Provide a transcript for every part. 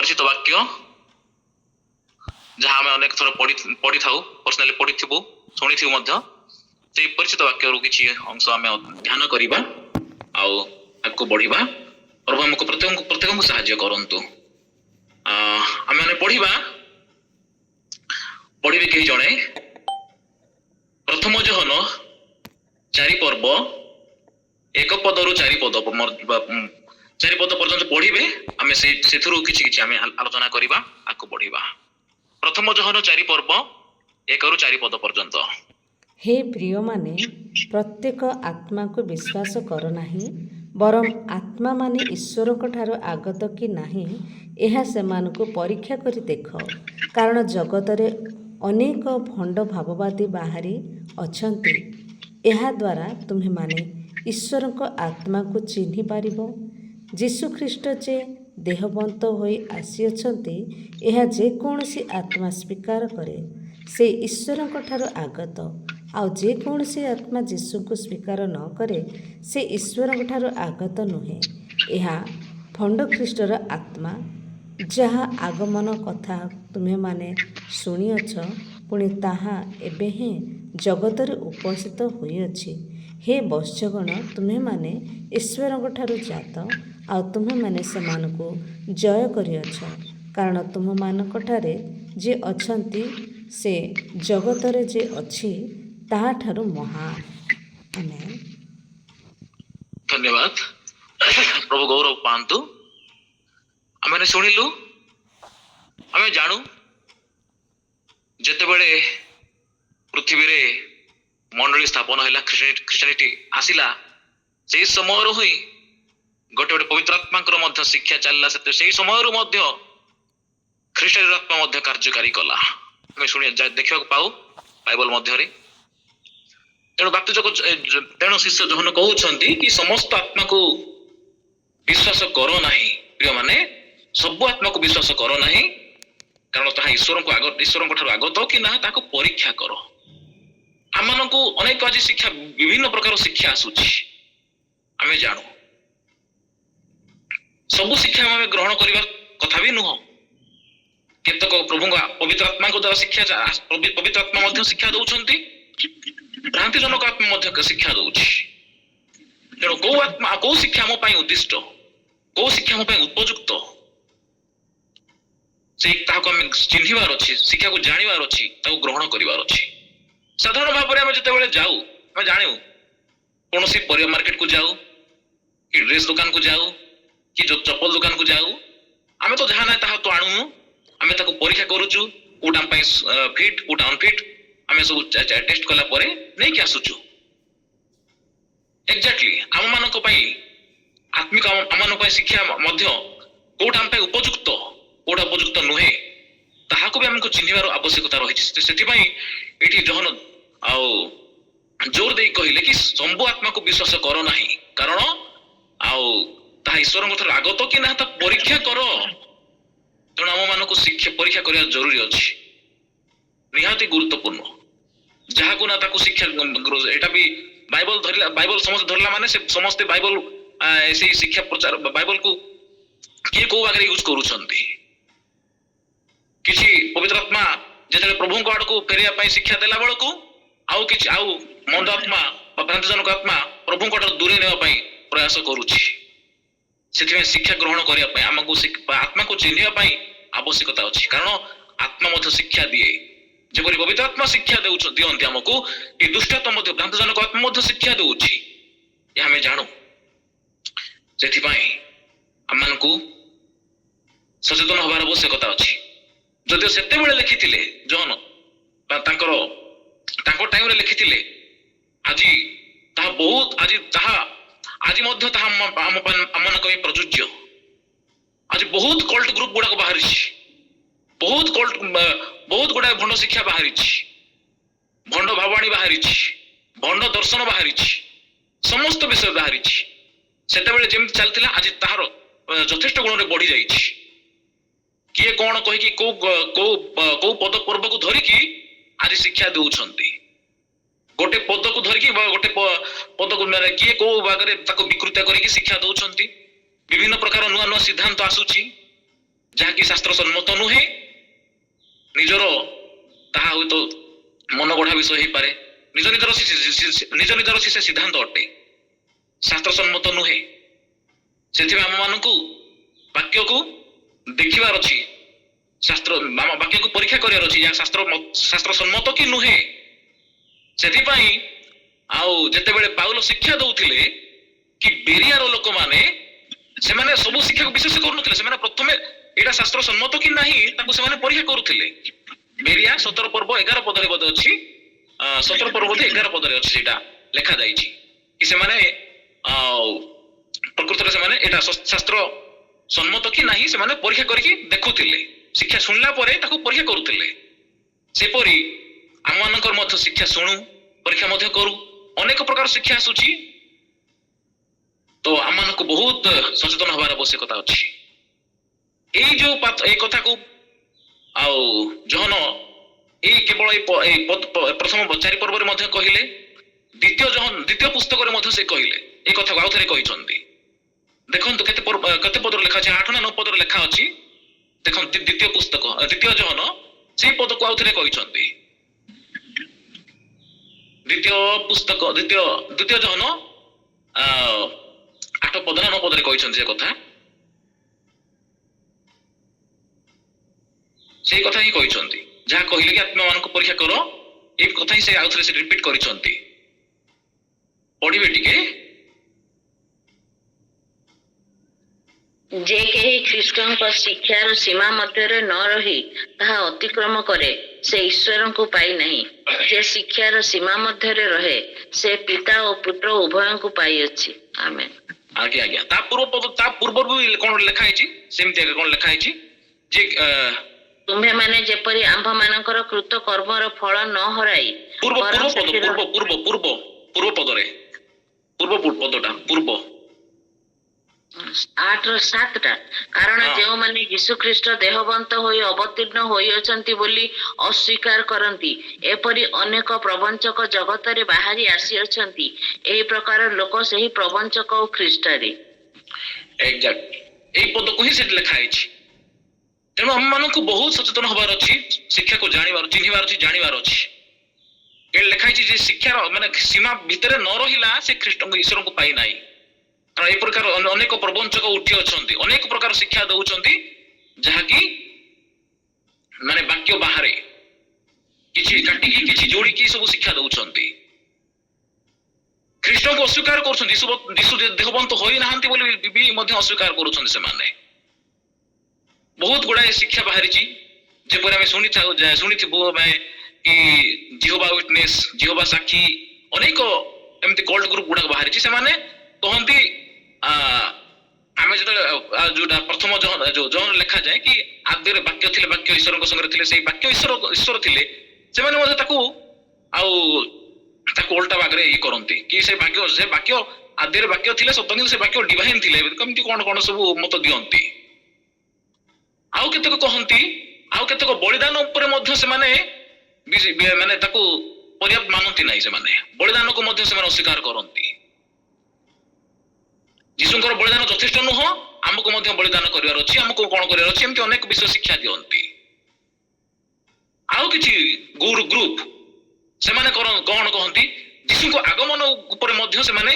परिचित वाक्य जहाँ आम अनेक थर पढ़ी था पर्सनाली पढ़ी शुणी थी से परिचित वाक्य किसी अंश आम ध्यान करवा आगको बढ़िबा। प्रभु हमको प्रत्येक साहाय्य करंतु। आम मैंने पढ़िबे कही जड़े प्रथम जहन 4 पर्व 1 पदरु 4 पद 4 पद पर्यंत पढ़िबे। आम से किछि आम आलोचना करवा आगको बढ़िबा। प्रथम जहन 4 पर्व 1 रु 4 पद पर्यंत। हे प्रिय माने प्रत्येक आत्मा को विश्वास कर नाही बरम आत्मा माने ईश्वर को ठारो आगत कि नाही एहा सेमानको परीक्षा करी देख। कारण जगत रे अनेक भंड भाववादी बाहरी अछंती। एहा द्वारा तुम्हें माने ईश्वर को आत्मा को चिन्हि पारिबो। जीशु ख्रीष्ट जे देहबंत होई आसी अछंती एहा जे कोनसी आत्मा स्वीकार करे से ईश्वर को ठारो आगत। आउ जे कौनसी आत्मा जीशु को स्वीकार न करे से ईश्वर ठारो आगत नुहे। यह भंड ख्रीष्टर आत्मा जहाँ आगमन कथा तुम्हें माने शुणिअछ पुणी ताहा एबे ही जगत रे उपस्थित होइअछि। हे वत्सगण तुम्हें माने ईश्वर ठारो जात आ तुम्हें माने सेमानको जय करिअछ। कारण तुम मानक ठारे जे अछंती से जगत रे जे अछि ताहा ठारू महान। आमेन। धन्यवाद। प्रभु गौरव पांतु। आमे शुणिलु आमे जानू जेते बेले पृथ्वी रे मंडली स्थापन हैला ख्रिस्टियानिटी आसिला से समय रु ही गोटे गोटे पवित्र आत्मांकर मध्य शिक्षा चलला से समय रु मध्य ख्रिस्टियान आत्मा मध्य कार्यकारी कला आमे शुणी देखा पाऊ बाइबल मध्य रे। तेणु तेणु शिष्य जहन कहउछंती कि समस्त आत्मा को विश्वास करो नाही। प्रिय माने सब आत्मा को विश्वास करो नाही कारण ताहा ईश्वर को ठारो आगत कि ना ताको परीक्षा करो। आम को अनेक आज शिक्षा विभिन्न प्रकार शिक्षा आसुची आमे जानू सब शिक्षा आम ग्रहण करने कथा भी नुह। केतक प्रभु पवित्र आत्मा को द्वारा शिक्षा पवित्र आत्मा शिक्षा दौरान भ्रांतिजनक आत्मा शिक्षा दौची। तेणु कौ आत्मा कौ शिक्षा आम उद्दिष्ट कौ शिक्षा आम उपयुक्त से चिन्हबार अच्छी शिक्षा को जानवर अच्छी ग्रहण करार अच्छी। साधारण भाव में जिते जाऊ आम जानू कौन सी परिया मार्केट को जाऊ कि ड्रेस दुकान को जाऊ कि जो चप्पल दुकान को जाऊ आम तो जहाँ ना ता तो आणुनु आम परीक्षा करुचु कोटा फिट कोटा अनफिट आम सब टेस्ट कला परे नहीं कि आसुचु। एक्जाक्टली आम मानक आत्मिक आम शिक्षा कोटा आम उपयुक्त कोटा उपयुक्त नुहे ताहाको भी आमको चिन्हबार आवश्यकता रही। से जहन जोर दे कहले कि संबु आत्मा को विश्वास करो नाही कारण आउ ईश्वर आगत कि ना परीक्षा करो। तेणु आम मानक शिक्षा परीक्षा करने जरूरी अच्छी निहाती गुरुत्वपूर्ण जहाँ को ना ताको शिक्षा एटा भी बाइबल धरला बाइबल समस्त धरला माने से समस्त बाइबल से शिक्षा प्रचार बाइबल को किए को आगे यूज करूछंती। किछि पवित्र आत्मा जेते प्रभु को आड़ को फेरिया पई शिक्षा देला बेल को आउ किछि आउ मंद आत्मा बा भ्रांतिजनक आत्मा प्रभु को दूरे नेवा पई प्रयास करूछि। सेति शिक्षा ग्रहण करिया पई हमको आत्मा को चिन्हिया पई आवश्यकता अछि कारण आत्मा मध्य शिक्षा दिए जेपरि पवित्र आत्मा शिक्षा दियंती आमको ये दुष्टात्मा मध्य भ्रांतिजनक आत्मा मध्य शिक्षा देउछि या हमें जानू। सेथिपाई हमनको सचेतन होबार आवश्यकता अछि। जदिओ सेते बेले लिखिथिले जॉन तांको टाइम रे लिखिथिले आज ताहा बहुत आज मध्य ताहा आमनको प्रযোज्य। आज बहुत कल्ट ग्रुप गुडा बाहरी बहुत गुड़ा भंड शिक्षा बाहरी भंड भावाणी बाहरी भंड दर्शन बाहरी समस्त विषय बाहरी से जमी चलता आज तार यथेष्ट गुण में बढ़ी जाइए। किए कौन कहीकि कौ पद पर्व को धरिकी आज शिक्षा दौरान गोटे पद को धरिकी गोटे पद को किए कौ भाग में विकृत करके शिक्षा दौरान विभिन्न प्रकार नुआ नुआ सिद्धांत आसूची ଯାହାକି ଶାସ୍ତ୍ର ସମ୍ମତ ନୁହେଁ, ନିଜର ତାହା ହୁଏତ ମନ ଗଢା ବିଷୟ ହେଇପାରେ, ନିଜ ନିଜର ସେ ସିଦ୍ଧାନ୍ତ ଅଟେ, ଶାସ୍ତ୍ର ସମ୍ମତ ନୁହେଁ। ସେଥିପାଇଁ ଆମ ମାନଙ୍କୁ ବାକ୍ୟକୁ ଦେଖିବାର ଅଛି, ବାକ୍ୟକୁ ପରୀକ୍ଷା କରିବାର ଅଛି, ଯାହା ଶାସ୍ତ୍ର ସମ୍ମତ କି ନୁହେଁ। ସେଥିପାଇଁ ଆଉ ଯେତେବେଳେ ପାଉଲ ଶିକ୍ଷା ଦଉଥିଲେ କି ବେରିଆର ଲୋକମାନେ, ସେମାନେ ସବୁ ଶିକ୍ଷାକୁ ବିଶ୍ୱାସ କରୁନଥିଲେ, ସେମାନେ ପ୍ରଥମେ ଏଇଟା ଶାସ୍ତ୍ର ସମ୍ମତ କି ନାହିଁ ତାକୁ ସେମାନେ ପରୀକ୍ଷା କରୁଥିଲେ। ବେରିଆ 17 ପର୍ବ 11 ପଦରେ ବୋଧେ ଅଛି, 17 ପର୍ବ ବୋଧେ 11 ପଦରେ ଅଛି, ସେଇଟା ଲେଖା ଯାଇଛି କି ସେମାନେ ପ୍ରକୃତରେ ସେମାନେ ଏଇଟା ଶାସ୍ତ୍ର ସମ୍ମତ କି ନାହିଁ ସେମାନେ ପରୀକ୍ଷା କରିକି ଦେଖୁଥିଲେ, ଶିକ୍ଷା ଶୁଣିଲା ପରେ ତାକୁ ପରୀକ୍ଷା କରୁଥିଲେ। ସେପରି ଆମ ମାନଙ୍କର ମଧ୍ୟ ଶିକ୍ଷା ଶୁଣୁ, ପରୀକ୍ଷା ମଧ୍ୟ କରୁ। ଅନେକ ପ୍ରକାର ଶିକ୍ଷା ଆସୁଛି, ତ ଆମ ମାନଙ୍କୁ ବହୁତ ସଚେତନ ହବାର ଆବଶ୍ୟକତା ଅଛି। ଏଇ ଯୋଉ ଏଇ କଥାକୁ ଆଉ ଜହନ ଏଇ କେବଳ ଏଇ ପ୍ରଥମ 4 ପର୍ବରେ ମଧ୍ୟ କହିଲେ, ଦ୍ୱିତୀୟ ପୁସ୍ତକରେ ମଧ୍ୟ ସେ କହିଲେ ଏଇ କଥାକୁ ଆଉ ଥରେ କହିଛନ୍ତି। ଦେଖନ୍ତୁ କେତେ ପଦରେ ଲେଖା ଅଛି, 8 ନା 9 ପଦରେ ଲେଖା ଅଛି। ଦେଖନ୍ତୁ ଦ୍ୱିତୀୟ ଜହନ ସେଇ ପଦକୁ ଆଉ ଥରେ କହିଛନ୍ତି। ଦ୍ୱିତୀୟ ଜହନ 8 ପଦ ନା 9 ପଦରେ କହିଛନ୍ତି ସେ କଥା, ସେଇ କଥା ହିଁ କହିଛନ୍ତି। ଯାହା କହିଲେ କି ଆତ୍ମା ମାନଙ୍କୁ ପରୀକ୍ଷା କର, ଏଇ କଥା ହିଁ ସେ ଆଉ ଥରେ ସେ ରିପିଟ କରିଛନ୍ତି। ପଢିବେ ଟିକେ। ଯେ କେହି ଖ୍ରୀଷ୍ଟଙ୍କ ଶିକ୍ଷାର ସୀମା ମଧ୍ୟରେ ନ ରହି ତାହା ଅତିକ୍ରମ କରେ, ସେ ଈଶ୍ୱରଙ୍କୁ ପାଇ ନାହିଁ। ଯେ ଶିକ୍ଷାର ସୀମା ମଧ୍ୟରେ ରହେ, ସେ ପିତା ଓ ପୁତ୍ର ଉଭୟଙ୍କୁ ପାଇଅଛି। ଆମେନ୍। ଆଜ୍ଞା। ତା ପୂର୍ବରୁ ବି କଣ ଲେଖା ହେଇଛି, ସେମିତି କଣ ଲେଖା ହେଇଛି ଯେ ତୁମ୍ଭେମାନେ ଯେପରି ଆମ୍ଭ ମାନଙ୍କର କୃତ କର୍ମର ଫଳ ନ ହରାଇ ପୂର୍ବ ପଦଟା 8:7 କାରଣ ଯେଉଁମାନେ ଯୀଶୁଖ୍ରୀଷ୍ଟ ଦେହବନ୍ତ ହୋଇ ଅବତୀର୍ଣ୍ଣ ହୋଇଅଛନ୍ତି ବୋଲି ଅସ୍ୱୀକାର କରନ୍ତି, ଏପରି ଅନେକ ପ୍ରବଞ୍ଚକ ଜଗତରେ ବାହାରି ଆସିଅଛନ୍ତି। ଏହି ପ୍ରକାର ଲୋକ ସେହି ପ୍ରବଞ୍ଚକ ଓ ଖ୍ରୀଷ୍ଟରେ। ଏକ୍ସାକ୍ଟ ଏଇ ପଦକୁ ହିଁ ସେଠି ଲେଖା ହେଇଛି। ତେଣୁ ଆମ ମାନଙ୍କୁ ବହୁତ ସଚେତନ ହବାର ଅଛି, ଶିକ୍ଷାକୁ ଜାଣିବାର, ଚିହ୍ନିବାର ଅଛି, ଜାଣିବାର ଅଛି। ଏଠି ଲେଖା ହେଇଛି ଯେ ଶିକ୍ଷାର ମାନେ ସୀମା ଭିତରେ ନ ରହିଲା ସେ ଈଶ୍ୱରଙ୍କୁ ପାଇ ନାହିଁ। କାରଣ এই ପ୍ରକାର ଅନେକ ପ୍ରବଞ୍ଚକ ଉଠି ଅଛନ୍ତି, ଅନେକ ପ୍ରକାର ଶିକ୍ଷା ଦଉଛନ୍ତି, ଯାହାକି ମାନେ ବାକ୍ୟ ବାହାରେ କିଛି କାଟିକି କିଛି ଯୋଡିକି ସବୁ ଶିକ୍ଷା ଦଉଛନ୍ତି। ଖ୍ରୀଷ୍ଟଙ୍କୁ ଅସ୍ୱୀକାର କରୁଛନ୍ତି, ଯୀଶୁ ଦେହବନ୍ତ ହୋଇନାହାନ୍ତି ବୋଲି ବି ମଧ୍ୟ ଅସ୍ୱୀକାର କରୁଛନ୍ତି ସେମାନେ। ବହୁତ ଗୁଡାଏ ଶିକ୍ଷା ବାହାରିଛି, ଯେପରି ଆମେ ଶୁଣିଥିବୁ ଆମେ କି ଜିହୋବା ୱିଟନେସ୍, ଜିହୋବା ସାକ୍ଷୀ, ଅନେକ ଏମିତି କଲ୍ଟ ଗ୍ରୁପ ଗୁଡାକ ବାହାରିଛି। ସେମାନେ କହନ୍ତି ଆମେ ଯୋଉଟା ପ୍ରଥମ ଜହନ ଲେଖାଯାଏ କି ଆଦ୍ୟରେ ବାକ୍ୟ ଥିଲେ, ବାକ୍ୟ ଈଶ୍ୱରଙ୍କ ସଙ୍ଗରେ ଥିଲେ, ସେଇ ବାକ୍ୟ ଈଶ୍ୱର ଥିଲେ। ସେମାନେ ମଧ୍ୟ ତାକୁ ଓଲଟା ବାଗରେ ଇଏ କରନ୍ତି କି ସେ ବାକ୍ୟ ଆଦ୍ୟରେ ବାକ୍ୟ ଥିଲେ ସତ, କିନ୍ତୁ ସେ ବାକ୍ୟ ଡିଭାଇନ ଥିଲେ, କେମିତି କଣ ସବୁ ମତ ଦିଅନ୍ତି। ଆଉ କେତେକ କହନ୍ତି, ଆଉ କେତେକ ବଳିଦାନ ଉପରେ ମଧ୍ୟ ସେମାନେ ମାନେ ତାକୁ ପର୍ଯ୍ୟାପ୍ତ ମାନନ୍ତି ନାହିଁ। ସେମାନେ ବଳିଦାନକୁ ମଧ୍ୟ ସେମାନେ ଅସ୍ୱୀକାର କରନ୍ତି। ଯୀଶୁଙ୍କର ବଳିଦାନ ଯଥେଷ୍ଟ ନୁହଁ, ଆମକୁ ମଧ୍ୟ ବଳିଦାନ କରିବାର ଅଛି, ଆମକୁ କଣ କରିବାର ଅଛି, ଏମିତି ଅନେକ ବିଷୟ ଶିକ୍ଷା ଦିଅନ୍ତି। ଆଉ କିଛି ଗ୍ରୁପ ସେମାନେ କଣ କହନ୍ତି, ଯୀଶୁଙ୍କ ଆଗମନ ଉପରେ ମଧ୍ୟ ସେମାନେ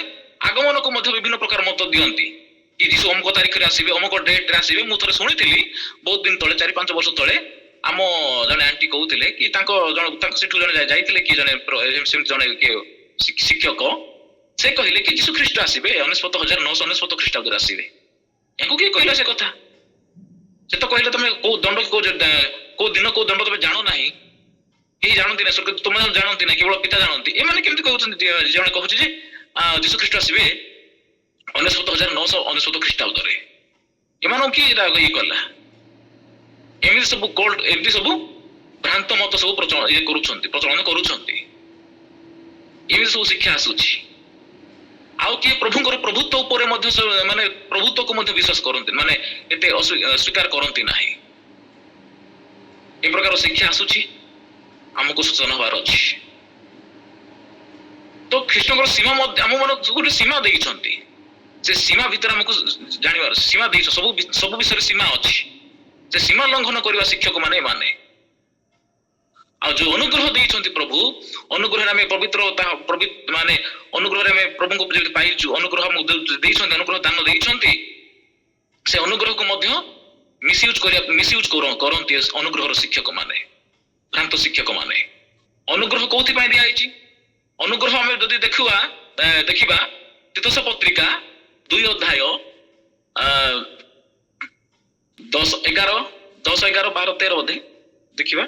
ଆଗମନକୁ ମଧ୍ୟ ବିଭିନ୍ନ ପ୍ରକାର ମତ ଦିଅନ୍ତି କି ଯୀଶୁ ଅମୁକ ତାରିଖରେ ଆସିବେ, ଅମୁକ ଡେଟରେ ଆସିବେ। ମୁଁ ଥରେ ଶୁଣିଥିଲି ବହୁତ ଦିନ ତଳେ, 4-5 ବର୍ଷ ତଳେ, ଆମ ଜଣେ ଆଣ୍ଟି କହୁଥିଲେ କି ତାଙ୍କ ସେଠୁ ଜଣେ ଯାଇଥିଲେ କି ଜଣେ ଶିକ୍ଷକ, ସେ କହିଲେ କି ଯୀଶୁ ଖ୍ରୀଷ୍ଟ ଆସିବେ 1999 ଖ୍ରୀଷ୍ଟାବ୍ଦରେ ଆସିବେ। ୟାଙ୍କୁ କିଏ କହିଲା ସେ କଥା? ସେ ତ କହିଲେ ତମେ କୋଉ ଦଣ୍ଡ କୋଉ ଦିନ କୋଉ ଦଣ୍ଡ ତମେ ଜାଣ ନାହିଁ, କେହି ଜାଣନ୍ତି ନା, ତୁମେ ଜାଣନ୍ତି ନା, କେବଳ ପିତା ଜାଣନ୍ତି। ଏମାନେ କେମିତି କହୁଛନ୍ତି? ଜଣେ କହୁଛି ଯେ ଯୀଶୁ ଖ୍ରୀଷ୍ଟ ଆସିବେ 1999 ଖ୍ରୀଷ୍ଟାବ୍ଦରେ। ଏମାନଙ୍କୁ କିଏ ଇଏ କଲା? ଏମିତି ସବୁ ଭ୍ରାନ୍ତ ମତ ସବୁ ପ୍ରଚଳନ କରୁଛନ୍ତି। ଏମିତି ସବୁ ଶିକ୍ଷା ଆସୁଛି। ଆଉ କିଏ ପ୍ରଭୁଙ୍କର ପ୍ରଭୁତ୍ୱ ଉପରେ ମଧ୍ୟ ମାନେ ପ୍ରଭୁତ୍ୱକୁ ମଧ୍ୟ ବିଶ୍ୱାସ କରନ୍ତି, ମାନେ ଏତେ ସ୍ୱୀକାର କରନ୍ତି ନାହିଁ। ଏ ପ୍ରକାର ଶିକ୍ଷା ଆସୁଛି, ଆମକୁ ସଚେତନ ହବାର ଅଛି। ତ ଖ୍ରୀଷ୍ଟଙ୍କର ସୀମା ଆମ ମାନଙ୍କୁ ଗୋଟେ ସୀମା ଦେଇଛନ୍ତି, ସେ ସୀମା ଭିତରେ ଆମକୁ ଜାଣିବାର, ସୀମା ଦେଇଛ, ସବୁ ବିଷୟରେ ସୀମା ଅଛି। ସେ ସୀମା ଲଙ୍ଘନ କରିବା ଶିକ୍ଷକ ମାନେ ଏମାନେ। ଆଉ ଯୋଉ ଅନୁଗ୍ରହ ଦେଇଛନ୍ତି ପ୍ରଭୁ, ଅନୁଗ୍ରହରେ ଆମେ ପବିତ୍ରତା ମାନେ ଅନୁଗ୍ରହରେ ଆମେ ପ୍ରଭୁଙ୍କୁ ଯେମିତି ପାଇଛୁ, ଅନୁଗ୍ରହ ଦେଇଛନ୍ତି, ଅନୁଗ୍ରହ ଦାନ ଦେଇଛନ୍ତି, ସେ ଅନୁଗ୍ରହକୁ ମଧ୍ୟ ମିସୟୁଜ କରନ୍ତି ଅନୁଗ୍ରହର ଶିକ୍ଷକ ମାନେ, ଭ୍ରାନ୍ତ ଶିକ୍ଷକ ମାନେ। ଅନୁଗ୍ରହ କୋଉଥିପାଇଁ ଦିଆଯାଇଛି? ଅନୁଗ୍ରହ ଆମେ ଯଦି ଦେଖିବା ତିତସ ପତ୍ରିକା 2 ଅଧ୍ୟାୟ 10, 11, 12, 13 ବୋଧେ ଦେଖିବା।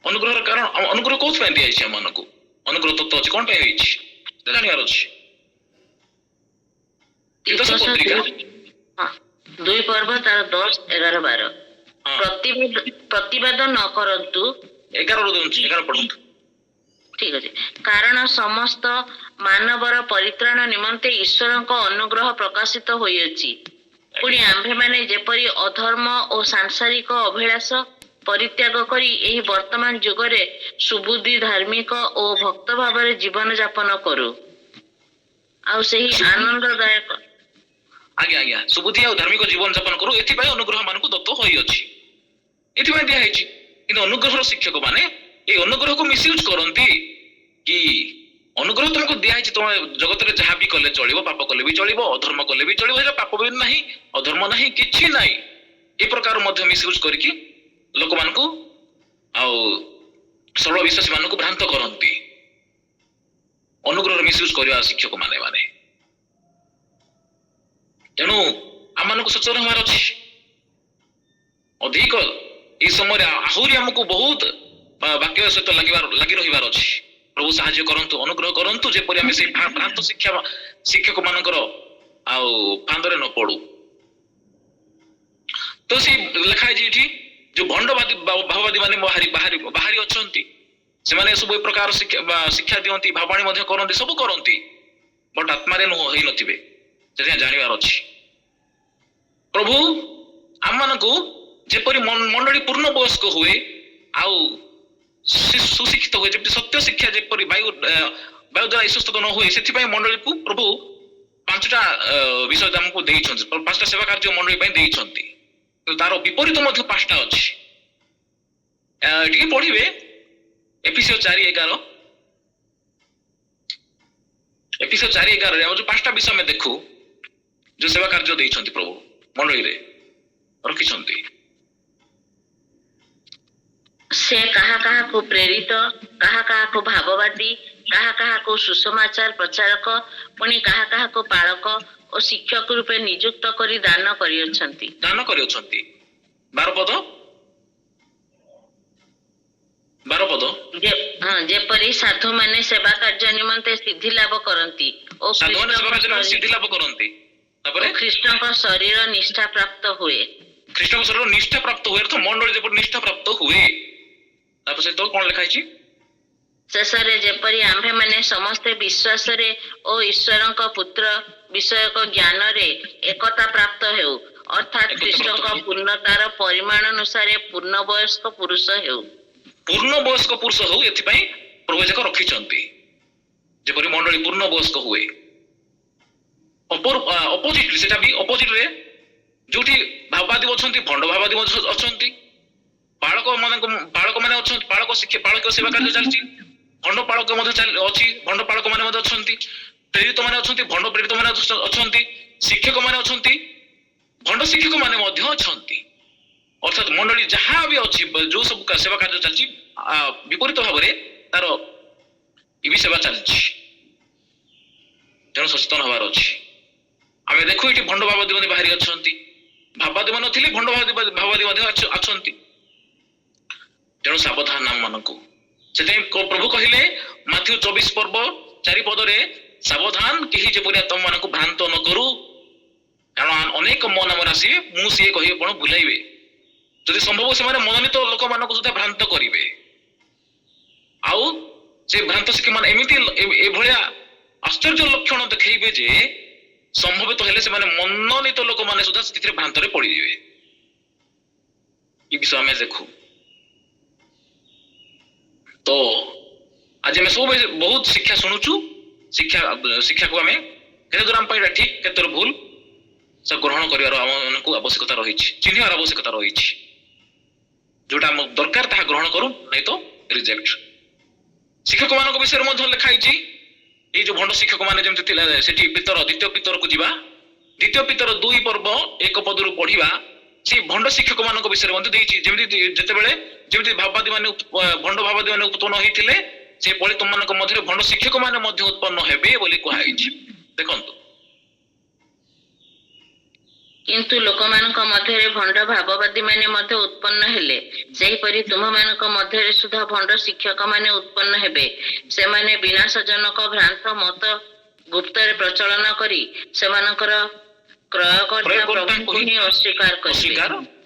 ଅନୁଗ୍ରହର କାରଣ, ଅନୁଗ୍ରହ କୋଉଥିପାଇଁ ଦିଆଯାଇଛି ଆମମାନଙ୍କୁ? ଅନୁଗ୍ରହ ତତ୍ତ୍ୱ ଅଛି, କଣ ପାଇଁ ହେଇଛି ଜାଣିବାର ଅଛି। ତିତସ ପତ୍ରିକା 2 ପର୍ବ ତାର 10, 11, 12। ପ୍ରତିବାଦ ନ କରନ୍ତୁ। 11 ପଢନ୍ତୁ। ଠିକ ଅଛି। କାରଣ ସମସ୍ତ ମାନବର ପରିତ୍ରାଣ ନିମନ୍ତେ ଈଶ୍ୱରଙ୍କ ଅନୁଗ୍ରହ ପ୍ରକାଶିତ ହୋଇଅଛି। ପୁଣି ଆମ୍ଭେମାନେ ଯେପରି ଅଧର୍ମ ଓ ସାଂସାରିକ ଅଭିଳାଷ ପରିତ୍ୟାଗ କରି ଏହି ବର୍ତ୍ତମାନ ଯୁଗରେ ସୁବୁଦ୍ଧି, ଧାର୍ମିକ ଓ ଭକ୍ତ ଭାବରେ ଜୀବନ ଯାପନ କରୁ। ଆଉ ସେହି ଆନନ୍ଦଦାୟକ ଆଜ୍ଞା ସୁବୁଦ୍ଧି ଆଉ ଧାର୍ମିକ ଜୀବନ ଯାପନ କରୁ, ଏଥିପାଇଁ ଅନୁଗ୍ରହ ମାନଙ୍କୁ ଦତ୍ତ ହୋଇଅଛି, ଏଥିପାଇଁ ଦିଆହେଇଛି। କିନ୍ତୁ ଅନୁଗ୍ରହର ଶିକ୍ଷକ ମାନେ এই ଅନୁଗ୍ରହକୁ ମିସୟୁଜ କରନ୍ତି କି ଅନୁଗ୍ରହ ତୁମକୁ ଦିଆହେଇଛି, ତମେ ଜଗତରେ ଯାହା ବି କଲେ ଚଳିବ, ପାପ କଲେ ବି ଚଳିବ, ଅଧର୍ମ କଲେ ବି ଚଳିବ, ସେଟା ପାପ ବି ନାହିଁ, ଅଧର୍ମ ନାହିଁ, କିଛି ନାହିଁ, ଏ ପ୍ରକାର ମଧ୍ୟ ମିସୟୁଜ କରିକି ଲୋକମାନଙ୍କୁ ଆଉ ସରଳ ବିଶ୍ୱାସୀ ମାନଙ୍କୁ ଭ୍ରାନ୍ତ କରନ୍ତି। ଅନୁଗ୍ରହର ମିସୟୁଜ କରିବା ଶିକ୍ଷକ ମାନେ। ତେଣୁ ଆମମାନଙ୍କୁ ସଚେତନ ହେବାର ଅଛି ଅଧିକ। এই ସମୟରେ ଆହୁରି ଆମକୁ ବହୁତ ବାକ୍ୟ ସହିତ ଲାଗି ରହିବାର ଅଛି। ପ୍ରଭୁ ସାହାଯ୍ୟ କରନ୍ତୁ, ଅନୁଗ୍ରହ କରନ୍ତୁ, ଯେପରି ଆମେ ସେଇ ଭ୍ରାନ୍ତ ଶିକ୍ଷକ ମାନଙ୍କର ଆଉ ଫାନ୍ଦରେ ନ ପଡୁ। ତ ସେଇ ଲେଖା ହେଇଛି ଏଠି, ଯୋଉ ଭଣ୍ଡବାଦୀ ଭାବବାଦୀ ମାନେ ବାହାରି ଅଛନ୍ତି, ସେମାନେ ସବୁ ଏ ପ୍ରକାର ଶିକ୍ଷା ଦିଅନ୍ତି, ଭାବାଣୀ ମଧ୍ୟ କରନ୍ତି, ସବୁ କରନ୍ତି, ବଟ୍ ଆତ୍ମାରେ ହେଇନଥିବେ, ସେଥିପାଇଁ ଜାଣିବାର ଅଛି। ପ୍ରଭୁ ଆମମାନଙ୍କୁ ଯେପରି ମଣ୍ଡଳୀ ପୂର୍ଣ୍ଣ ବୟସ୍କ ହୁଏ ଆଉ ସୁଶିକ୍ଷିତ ହୁଏ, ଯେମିତି ସତ୍ୟ ଶିକ୍ଷା ଯେପରି ବାୟୁ ଦ୍ୱାରା ଇସସ୍ତତ ନ ହୁଏ, ସେଥିପାଇଁ ମଣ୍ଡଳୀକୁ ପ୍ରଭୁ 5ଟା ବିଷୟ ଆମକୁ ଦେଇଛନ୍ତି, 5ଟା ସେବା କାର୍ଯ୍ୟ ମଣ୍ଡଳୀ ପାଇଁ ଦେଇଛନ୍ତି। ତାର ବିପରୀତ ମଧ୍ୟ 5ଟା ଅଛି। ଟିକେ ପଢିବେ ଏଫେସୀୟ 4:11। ଏଫେସୀୟ 4:11ରେ ଆମର ଯୋଉ 5ଟା ବିଷୟ ଆମେ ଦେଖୁ, ଯୋଉ ସେବା କାର୍ଯ୍ୟ ଦେଇଛନ୍ତି ପ୍ରଭୁ ମଣ୍ଡଳୀରେ ରଖିଛନ୍ତି। ସେ କାହା କାହାକୁ ପ୍ରେରିତ, କାହା କାହାକୁ ଭାବବାଦୀ, କାହା କାହାକୁ ସୁସମାଚାର ପ୍ରଚାରକ, ପୁଣି କାହା କାହାକୁ ପାଳକ ଓ ଶିକ୍ଷକ ରୂପେ ନିଯୁକ୍ତ କରି ଦାନ କରିଅଛନ୍ତି। 12 ପଦ ଯେପରି ସାଧୁମାନେ ସେବା କାର୍ଯ୍ୟ ନିମନ୍ତେ ସିଦ୍ଧି ଲାଭ କରନ୍ତି ଓ ଖ୍ରୀଷ୍ଟଙ୍କ ଶରୀର ନିଷ୍ଠା ପ୍ରାପ୍ତ ହୁଏ। ଖ୍ରୀଷ୍ଟଙ୍କ ଶରୀର ନିଷ୍ଠା ପ୍ରାପ୍ତ ହୁଏ, ଅର୍ଥ ମଣ୍ଡଳୀ ଯେପରି ନିଷ୍ଠା ପ୍ରାପ୍ତ ହୁଏ। ତାପରେ ସେ ତ କଣ ଲେଖା ହେଇଛି? ଶେଷରେ ଯେପରି ଆମ୍ଭେମାନେ ସମସ୍ତେ ବିଶ୍ୱାସରେ ଓ ଈଶ୍ୱରଙ୍କ ପୁତ୍ର ବିଷୟକ ଜ୍ଞାନରେ ଏକତା ପ୍ରାପ୍ତ ହେଉ, ଅର୍ଥାତ୍ ଖ୍ରୀଷ୍ଟଙ୍କ ପୂର୍ଣ୍ଣତାର ପରିମାଣ ଅନୁସାରେ ପୂର୍ଣ୍ଣବୟସ୍କ ପୁରୁଷ ହେଉ। ପୂର୍ଣ୍ଣବୟସ୍କ ପୁରୁଷ ହଉ, ଏଥିପାଇଁ ପ୍ରଭୁ ଯାକ ରଖିଛନ୍ତି, ଯେପରି ମଣ୍ଡଳୀ ପୂର୍ଣ୍ଣ ବୟସ୍କ ହୁଏ। ଅପୋଜିଟ, ସେଟା ବି ଅପୋଜିଟରେ ଯୋଉଠି ଭାବବାଦୀ ଅଛନ୍ତି, ଭଣ୍ଡ ଭାବବାଦୀ ଅଛନ୍ତି, ପାଳକ ମାନେ ଅଛନ୍ତି, ପାଳକ ସେବା କାର୍ଯ୍ୟ ଚାଲିଛି, ଭଣ୍ଡ ପାଳକ ମଧ୍ୟ ଅଛି, ଭଣ୍ଡ ପାଳକ ମାନେ ମଧ୍ୟ ଅଛନ୍ତି, ପ୍ରେରିତ ମାନେ ଅଛନ୍ତି, ଭଣ୍ଡ ପ୍ରେରିତ ମାନେ ଅଛନ୍ତି, ଶିକ୍ଷକ ମାନେ ଅଛନ୍ତି, ଭଣ୍ଡ ଶିକ୍ଷକ ମାନେ ମଧ୍ୟ ଅଛନ୍ତି। ଅର୍ଥାତ୍ ମଣ୍ଡଳୀ ଯାହା ବି ଅଛି, ଯୋଉ ସବୁ ସେବା କାର୍ଯ୍ୟ ଚାଲିଛି, ବିପରୀତ ଭାବରେ ତାର ବି ସେବା ଚାଲିଛି। ତେଣୁ ସଚେତନ ହବାର ଅଛି। ଆମେ ଦେଖୁ ଏଠି ଭଣ୍ଡ ଭାବବାଦୀ ମାନେ ବାହାରି ଅଛନ୍ତି, ଭାବବାଦୀ ମାନେ ଥିଲେ, ଭଣ୍ଡ ଭାବବାଦୀ ମଧ୍ୟ ଅଛନ୍ତି। ତେଣୁ ସାବଧାନ ଆମ ମାନଙ୍କୁ। ସେଥିପାଇଁ ପ୍ରଭୁ କହିଲେ ମାଥ୍ୟୁ 24 ପର୍ବ 4 ପଦରେ, ସାବଧାନ, କେହି ଯେପରି ତମ ମାନଙ୍କୁ ଭ୍ରାନ୍ତ ନ କରୁ, କାରଣ ଅନେକ ମୋ ନାମରେ ଆସିବେ, ମୁଁ ସିଏ କହିବେ କଣ ଭୁଲାଇବେ। ଯଦି ସମ୍ଭବ ସେମାନେ ମନୋନୀତ ଲୋକମାନଙ୍କୁ ସୁଦ୍ଧା ଭ୍ରାନ୍ତ କରିବେ। ଆଉ ସେ ଭ୍ରାନ୍ତ ଶିକ୍ଷକ ମାନେ ଏମିତି ଏଭଳିଆ ଆଶ୍ଚର୍ଯ୍ୟ ଲକ୍ଷଣ ଦେଖେଇବେ ଯେ ସମ୍ଭବିତ ହେଲେ ସେମାନେ ମନୋନୀତ ଲୋକମାନେ ସୁଦ୍ଧା ସେଥିରେ ଭ୍ରାନ୍ତରେ ପଡିଯିବେ। ଏ ବିଷୟ ଆମେ ଦେଖୁ। ତ ଆଜି ଆମେ ସବୁ ବହୁତ ଶିକ୍ଷା ଶୁଣୁଛୁ, ଶିକ୍ଷାକୁ ଆମେ କେତେ ଦୂର ଆମ ପାଇଁ ଠିକ, କେତେ ଭୁଲ, ସେ ଗ୍ରହଣ କରିବାର ଆମମାନଙ୍କୁ ଆବଶ୍ୟକତା ରହିଛି, ଚିହ୍ନିବାର ଆବଶ୍ୟକତା ରହିଛି। ଯୋଉଟା ଆମ ଦରକାର ତାହା ଗ୍ରହଣ କରୁ, ନାଇଁ ତ ରିଜେକ୍ଟ। ଶିକ୍ଷକ ମାନଙ୍କ ବିଷୟରେ ମଧ୍ୟ ଲେଖା ହେଇଛି। ଏଇ ଯୋଉ ଭଣ୍ଡ ଶିକ୍ଷକ ମାନେ ଯେମିତି ଥିଲା ସେଠି ପିତର ଦ୍ୱିତୀୟ ପିତରକୁ ଯିବା, ଦ୍ୱିତୀୟ ପିତର 2 ପର୍ବ 1 ପଦରୁ ପଢିବା, ସେଇ ଭଣ୍ଡ ଶିକ୍ଷକ ମାନଙ୍କ ବିଷୟରେ ମଧ୍ୟ ଦେଇଛି। ଯେମିତି ଯେତେବେଳେ ଯେମିତି ଭାବବାଦୀ ମାନେ ଭଣ୍ଡ ଭାବବାଦୀ ମାନେ ଉତ୍ପନ୍ନ ହେଇଥିଲେ, ସେଭଳି ତମମାନଙ୍କ ମଧ୍ୟରେ ଭଣ୍ଡ ଶିକ୍ଷକ ମାନେ ମଧ୍ୟ ଉତ୍ପନ୍ନ ହେବେ ବୋଲି କୁହାଯାଇଛି। ଦେଖନ୍ତୁ, କିନ୍ତୁ ଲୋକମାନଙ୍କ ମଧ୍ୟରେ ଭଣ୍ଡ ଭାବବାଦୀ ମାନେ ମଧ୍ୟ ଉତ୍ପନ୍ନ ହେଲେ, ସେହିପରି ତୁମମାନଙ୍କ ମଧ୍ୟରେ ସୁଦ୍ଧା ଭଣ୍ଡ ଶିକ୍ଷକ ମାନେ ଉତ୍ପନ୍ନ ହେବେ। ସେମାନେ ବିନାଶଜନକ ଭ୍ରାନ୍ତ ମତ ଗୁପ୍ତରେ ପ୍ରଚଳନ କରି ସେମାନଙ୍କର କ୍ରୟକର୍ତ୍ତା ପ୍ରଭୁଙ୍କୁ ହିଁ ଅସ୍ୱୀକାର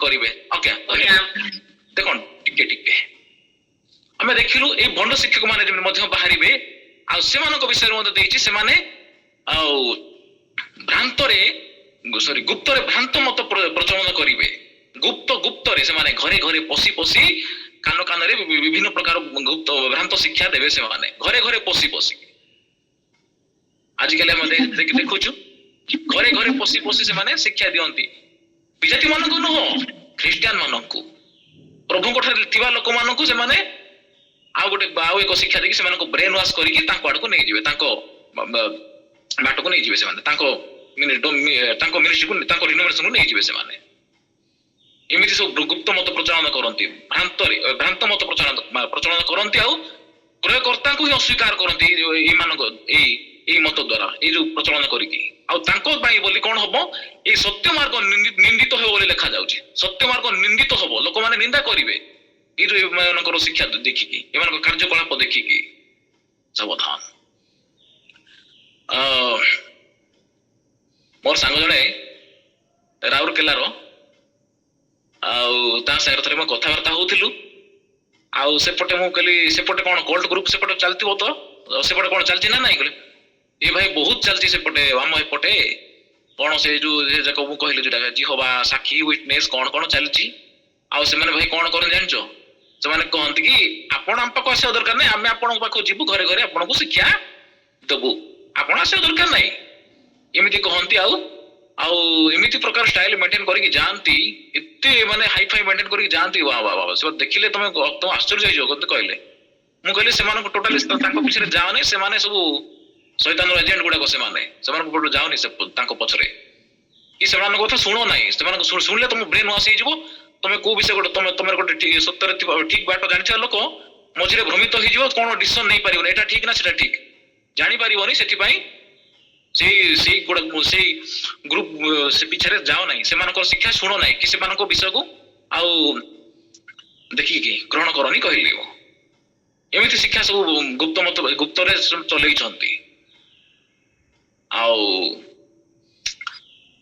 କରିବେ। ଦେଖନ୍ତୁ ଟିକେ ଟିକେ ଆମେ ଦେଖିଲୁ ଏଇ ଭଣ୍ଡ ଶିକ୍ଷକ ମାନେ ଯେମିତି ମଧ୍ୟ ବାହାରିବେ, ଆଉ ସେମାନଙ୍କ ବିଷୟରେ ମଧ୍ୟ ଦେଇଛି। ସେମାନେ ଆଉ ଭ୍ରାନ୍ତରେ ଗୁପ୍ତରେ ଭ୍ରାନ୍ତ ମତ ପ୍ରଚଳନ କରିବେ। ଗୁପ୍ତରେ ସେମାନେ ଘରେ ଘରେ ପଶି ପଶି କାନରେ ବିଭିନ୍ନ ପ୍ରକାର ଗୁପ୍ତ ଭ୍ରାନ୍ତ ଶିକ୍ଷା ଦେବେ। ସେମାନେ ଘରେ ଘରେ ପଶି ପଶି, ଆଜିକାଲି ଆମେ ଦେଖୁଛୁ ଘରେ ଘରେ ପଶି ପଶି ସେମାନେ ଶିକ୍ଷା ଦିଅନ୍ତି। ବିଜାତି ମାନଙ୍କୁ ନୁହଁ, ଖ୍ରୀଷ୍ଟିଆନ ମାନଙ୍କୁ, ପ୍ରଭୁଙ୍କ ଠାରେ ଥିବା ଲୋକମାନଙ୍କୁ ସେମାନେ ଆଉ ଏକ ଶିକ୍ଷା ଦେଇକି ସେମାନଙ୍କୁ ବ୍ରେନ ୱାଶ କରିକି ତାଙ୍କ ଆଡକୁ ନେଇଯିବେ, ତାଙ୍କ ବାଟକୁ ନେଇଯିବେ। ସେମାନେ ତାଙ୍କ ମିନିଷ୍ଟ୍ରିକୁ, ତାଙ୍କ ରିନୋଭେସନକୁ ନେଇଯିବେ। ସେମାନେ ଏମିତି ସବୁ ଗୁପ୍ତ ମତ ପ୍ରଚଳନ କରନ୍ତି, ଭ୍ରାନ୍ତ ମତ ପ୍ରଚଳନ କରନ୍ତି, ଆଉ କ୍ରୟକର୍ତ୍ତାଙ୍କୁ ହିଁ ଅସ୍ୱୀକାର କରନ୍ତି ଏଇମାନଙ୍କ ଏଇ ମତ ଦ୍ଵାରା, ଏଇ ଯୋଉ ପ୍ରଚଳନ କରିକି। ଆଉ ତାଙ୍କ ପାଇଁ ବୋଲି କଣ ହବ, ଏଇ ସତ୍ୟ ମାର୍ଗ ନିନ୍ଦିତ ହେବ ବୋଲି ଲେଖା ଯାଉଛି। ସତ୍ୟ ମାର୍ଗ ନିନ୍ଦିତ ହବ, ଲୋକମାନେ ନିନ୍ଦା କରିବେ ଏଇ ଯୋଉ ଏମାନଙ୍କର ଶିକ୍ଷା ଦେଖିକି, ଏମାନଙ୍କ କାର୍ଯ୍ୟକଳାପ ଦେଖିକି। ସାବଧାନ। ମୋର ସାଙ୍ଗ ଜଣେ ରାଉରକେଲାର, ଆଉ ତା ସାଙ୍ଗରେ ଥରେ ମୁଁ କଥାବାର୍ତ୍ତା ହଉଥିଲୁ। ଆଉ ସେପଟେ ମୁଁ କହିଲି ସେପଟେ କଣ କୋଲ୍ଡ ଗ୍ରୁପ ସେପଟେ ଚାଲିଥିବ ତ, ସେପଟେ କଣ ଚାଲିଛି ନା ନାଇଁ? କହିଲେ ଏ ଭାଇ ବହୁତ ଚାଲିଛି ସେପଟେ, ଆମ ଏପଟେ କଣ ସେ ଯୋଉ ଯାକ ମୁଁ କହିଲି ଯୋଉଟା ଜିହୋବା ସାକ୍ଷୀ, ୱିଟନେସ୍ କଣ କଣ ଚାଲିଛି। ଆଉ ସେମାନେ ଭାଇ କଣ କରନ୍ତି ଜାଣିଛ? ସେମାନେ କହନ୍ତି କି ଆପଣ ଆମ ପାଖକୁ ଆସିବା ଦରକାର ନାହିଁ, ଆମେ ଆପଣଙ୍କ ପାଖକୁ ଯିବୁ, ଘରେ ଘରେ ଆପଣଙ୍କୁ ଶିକ୍ଷା ଦେବୁ, ଆପଣ ଆସିବା ଦରକାର ନାହିଁ, ଏମିତି କହନ୍ତି। ଆଉ ଏମିତି ପ୍ରକାର ଷ୍ଟାଇଲ ମେଣ୍ଟେନ କରିକି ଯାଆନ୍ତି, ଏତେ ମାନେ ହାଇଫାଇ ମେଣ୍ଟେନ କରିକି ଯାଆନ୍ତି। ସେ ଦେଖିଲେ ତମେ ଆଶ୍ଚର୍ଯ୍ୟ ହେଇଯିବ। କେତେ କହିଲେ, ମୁଁ କହିଲି ସେମାନଙ୍କୁ ଟୋଟାଲି ତାଙ୍କ ପିଛରେ ଯାଅନି, ସେମାନେ ସବୁ ଶୈତାନର ଏଜେଣ୍ଟ ଗୁଡାକ। ସେମାନଙ୍କୁ ଯାଅନି ତାଙ୍କ ପଛରେ, କି ସେମାନଙ୍କ କଥା ଶୁଣ ନାହିଁ। ସେମାନଙ୍କୁ ଶୁଣିଲେ ତମ ବ୍ରେନ ୱାଶ ହେଇଯିବ। ତମେ କୋଉ ବିଷୟ ତମର ଗୋଟେ ସତ୍ୟରେ ଥିବା ଠିକ ବାଟ ଜାଣିଥିବା ଲୋକ ମଝିରେ ଭ୍ରମିତ ହେଇଯିବ, କଣ ଡିସିସନ ନେଇପାରିବନି, ଏଇଟା ଠିକ ନା ସେଟା ଠିକ ଜାଣିପାରିବନି। ସେଥିପାଇଁ ସେଇ ଗ୍ରୁପ ସେ ପିଛରେ ଯାଅ ନାହିଁ, ସେମାନଙ୍କର ଶିକ୍ଷା ଶୁଣ ନାହିଁ, କି ସେମାନଙ୍କ ବିଷୟକୁ ଆଉ ଦେଖିକି ଗ୍ରହଣ କରନି କହିଲି। ଏମିତି ଶିକ୍ଷା ସବୁ ଗୁପ୍ତରେ ଚଲେଇଛନ୍ତି।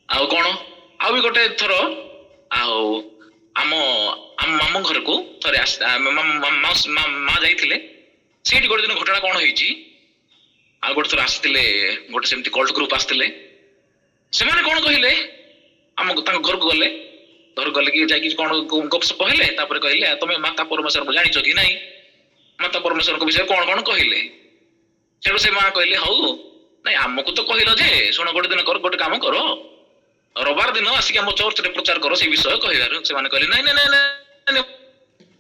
ଆଉ କଣ, ଆଉ ବି ଗୋଟେ ଥର ଆଉ ଆମ ମାମୁଁ ଘରକୁ ଥରେ ମା ଯାଇଥିଲେ। ସେଇଠି ଗୋଟେ ଦିନ ଘଟଣା କଣ ହେଇଛି, ଆଉ ଗୋଟେ ଥର ଆସିଥିଲେ, ଗୋଟେ ସେମିତି କଲ୍ଟ ଗ୍ରୁପ ଆସିଥିଲେ। ସେମାନେ କଣ କହିଲେ, ତାଙ୍କ ଘରକୁ ଗଲେ କି ଯାଇକି କଣ ଗପସପ ହେଲେ। ତାପରେ କହିଲେ ତମେ ମାତା ପରମେଶ୍ୱରଙ୍କୁ ଜାଣିଛ କି ନାଇଁ, ମାତା ପରମେଶ୍ୱରଙ୍କ ବିଷୟରେ କଣ କଣ କହିଲେ। ସେଠୁ ସେ ମା କହିଲେ ହଉ ନାଇଁ, ଆମକୁ ତ କହିଲ ଯେ ଶୁଣ, ଗୋଟେ କାମ କର, ରବିବାର ଦିନ ଆସିକି ଆମ ଚର୍ଚ୍ଚରେ ପ୍ରଚାର କର ସେଇ ବିଷୟ କହିବାରୁ। ସେମାନେ କହିଲେ ନାଇଁ ନାଇଁ ନାଇଁ ନାଇଁ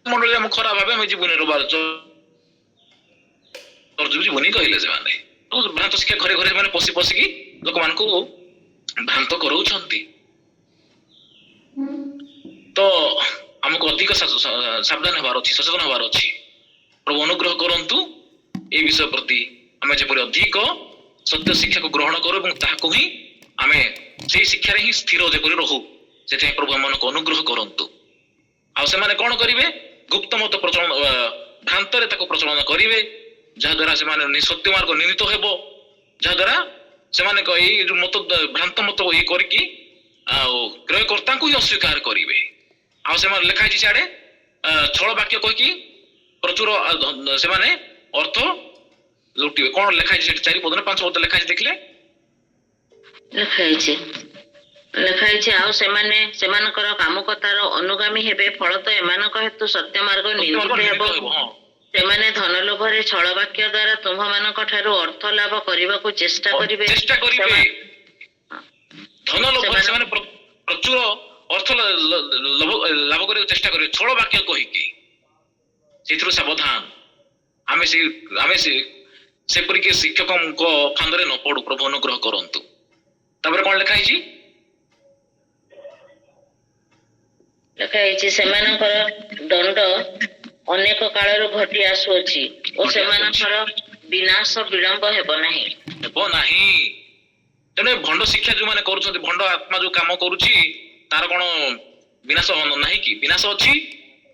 ମଣ୍ଡଳୀ ଆମକୁ ଖରାପ ଭାବେ, ଆମେ ଯିବୁନି, ରବିବାର ଚର୍ଚ୍ଚକୁ ଯିବୁନି କହିଲେ ସେମାନେ। ଭ୍ରାନ୍ତ ଶିକ୍ଷା ଘରେ ଘରେ ସେମାନେ ପଶି ପଶିକି ଲୋକମାନଙ୍କୁ ଭ୍ରାନ୍ତ କରଉଛନ୍ତି। ତ ଆମକୁ ଅଧିକ ସାବଧାନ ହେବାର ଅଛି, ସଚେତନ ହେବାର ଅଛି। ପ୍ରଭୁ ଅନୁଗ୍ରହ କରନ୍ତୁ এই ବିଷୟ ପ୍ରତି ଆମେ ଯେପରି ଅଧିକ ସତ୍ୟ ଶିକ୍ଷାକୁ ଗ୍ରହଣ କରୁ ଏବଂ ତାହାକୁ ହିଁ ଆମେ ସେଇ ଶିକ୍ଷାରେ ହିଁ ସ୍ଥିର ଯେପରି ରହୁ, ସେଥିପାଇଁ ପ୍ରଭୁ ଆମମାନଙ୍କୁ ଅନୁଗ୍ରହ କରନ୍ତୁ। ଆଉ ସେମାନେ କଣ କରିବେ, ଗୁପ୍ତ ମତ ପ୍ରଚଳନ, ଭ୍ରାନ୍ତରେ ତାକୁ ପ୍ରଚଳନ କରିବେ, ଯାହାଦ୍ୱାରା ସେମାନେ ସତ୍ୟ ମାର୍ଗ ନିନ୍ଦିତ ହେବ, ଯାହାଦ୍ୱାରା ସେମାନେ ଏଇ ମତ ଭ୍ରାନ୍ତ ମତ ଇଏ କରିକି ଆଉ କ୍ରୟକର୍ତ୍ତାଙ୍କୁ ହିଁ ଅସ୍ୱୀକାର କରିବେ। ଆଉ ସେମାନେ ଲେଖା ହେଇଛି ସିଆଡେ ଛଳ ବାକ୍ୟ କହିକି ପ୍ରଚୁର ସେମାନେ ଅର୍ଥ ଲୁଟିବେ। କଣ ଲେଖା ହେଇଛି ସେଠି? 4 ପଦ ନା 5 ପଦ ଲେଖା ହେଇଛି, ଦେଖିଲେ ଲେଖା ହେଇଛି ଆଉ ସେମାନେ ସେମାନଙ୍କର କାମକର୍ତ୍ତାର ଅନୁଗାମୀ ହେବେ, ଫଳତଃ ଏମାନଙ୍କ ହେତୁ ସତ୍ୟ ମାର୍ଗ ନିନ୍ଦିତ ହେବ। ସେମାନେ ଧନ ଲୋଭରେ ଛଳ ବାକ୍ୟ ଦ୍ୱାରା ତୁମ୍ଭମାନଙ୍କ ଠାରୁ ଅର୍ଥ ଲାଭ କରିବାକୁ ଚେଷ୍ଟା କରିବେ। ଧନ ଲୋଭରେ ସେମାନେ ପ୍ରଚୁର ଅର୍ଥ ଲାଭ କରିବାକୁ ଚେଷ୍ଟା କରିବେ ଛଳ ବାକ୍ୟ କହିକି। ସେଇଥିରୁ ସାବଧାନ। ଆମେ ସେପରିକି ଶିକ୍ଷକଙ୍କ ଫାନ୍ଦରେ ନ ପଡୁ। ପ୍ରଭୁ ଅନୁଗ୍ରହ କରନ୍ତୁ। ତାପରେ କଣ ଲେଖା ହେଇଛି? ଲେଖା ହେଇଛି ସେମାନଙ୍କର ଦଣ୍ଡ ଅନେକ କାଳରୁ ଘଟି ଆସୁଅଛି ଓ ସେମାନଙ୍କର ବିନାଶ ବିଳମ୍ବ ହେବ ନାହିଁ। ହେବ ନାହିଁ। ତେଣୁ ଭଣ୍ଡ ଶିକ୍ଷା ଯୋଉମାନେ କରୁଛନ୍ତି, ଭଣ୍ଡ ଆତ୍ମା ଯୋଉ କାମ କରୁଛି ତାର କଣ ବିନାଶ ନାହିଁ କି? ବିନାଶ ଅଛି।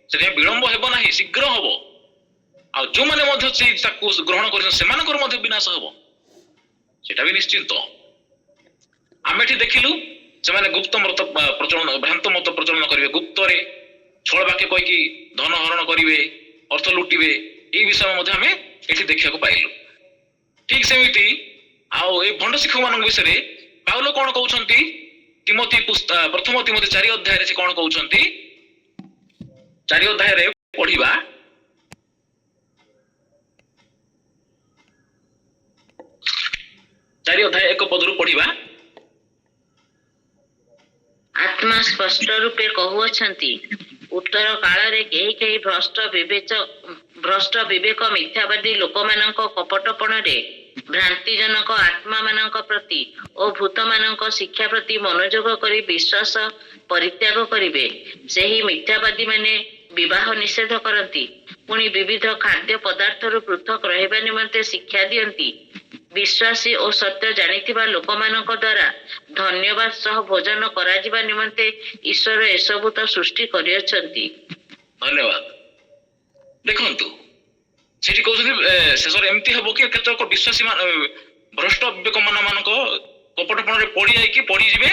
ସେଥିପାଇଁ ବିଳମ୍ବ ହେବ ନାହିଁ, ଶୀଘ୍ର ହବ। ଆଉ ଯୋଉମାନେ ମଧ୍ୟ ତାକୁ ଗ୍ରହଣ କରିଛନ୍ତି ସେମାନଙ୍କର ମଧ୍ୟ ବିନାଶ ହବ, ସେଟା ବି ନିଶ୍ଚିନ୍ତ। ଆମେ ଏଠି ଦେଖିଲୁ ସେମାନେ ଗୁପ୍ତ ମତ ପ୍ରଚଳନ, ଭ୍ରାନ୍ତ ମତ ପ୍ରଚଳନ କରିବେ, ଗୁପ୍ତରେ ଛଳ ବାକ୍ୟ କହିକି ଧନ ହରଣ କରିବେ, ଅର୍ଥ ଲୁଟିବେ। ଏଇ ବିଷୟ ମଧ୍ୟ ଆମେ ଏଠି ଦେଖିବାକୁ ପାଇଲୁ। ଠିକ ସେମିତି ଆଉ ଏଇ ଭଣ୍ଡ ଶିକ୍ଷକ ମାନଙ୍କ ବିଷୟରେ ପାଉଲ କଣ କହୁଛନ୍ତି? ପ୍ରଥମ ତିମୋଥୀ 4 ଅଧ୍ୟାୟରେ ସେ କଣ କହୁଛନ୍ତି? 4 ଅଧ୍ୟାୟରେ ପଢିବା, ଚାରି ଅଧ୍ୟାୟ 1 ପଦରୁ ପଢିବା। ଆତ୍ମା ସ୍ପଷ୍ଟ ରୂପେ କହୁଅଛନ୍ତି, ଉତ୍ତର କାଳରେ କେହି କେହି ଭ୍ରଷ୍ଟ ବିବେକ ମିଥ୍ୟାବାଦୀ ଲୋକମାନଙ୍କ କପଟପଣରେ ଭ୍ରାନ୍ତିଜନକ ଆତ୍ମା ମାନଙ୍କ ପ୍ରତି ଓ ଭୂତମାନଙ୍କ ଶିକ୍ଷା ପ୍ରତି ମନୋଯୋଗ କରି ବିଶ୍ୱାସ ପରିତ୍ୟାଗ କରିବେ। ସେହି ମିଥ୍ୟାବାଦୀ ମାନେ ବିବାହ ନିଷେଧ କରନ୍ତି, ପୁଣି ବିବିଧ ଖାଦ୍ୟ ପଦାର୍ଥରୁ ପୃଥକ ରହିବା ନିମନ୍ତେ ଶିକ୍ଷା ଦିଅନ୍ତି। ବିଶ୍ୱାସୀ ଓ ସତ୍ୟ ଜାଣିଥିବା ଲୋକମାନଙ୍କ ଦ୍ୱାରା ଧନ୍ୟବାଦ ସହ ଭୋଜନ କରାଯିବା ନିମନ୍ତେ ଈଶ୍ୱର ଏସବୁ ତ ସୃଷ୍ଟି କରିଅଛନ୍ତି। ଧନ୍ୟବାଦ। ଦେଖନ୍ତୁ ସେଠି କହୁଛନ୍ତି ଶେଷରେ ଏମିତି ହବ କି କେତେକ ବିଶ୍ୱାସୀ ଭ୍ରଷ୍ଟ ବିବେକ ମାନଙ୍କ କପଟପଣରେ ପଡିଯିବେ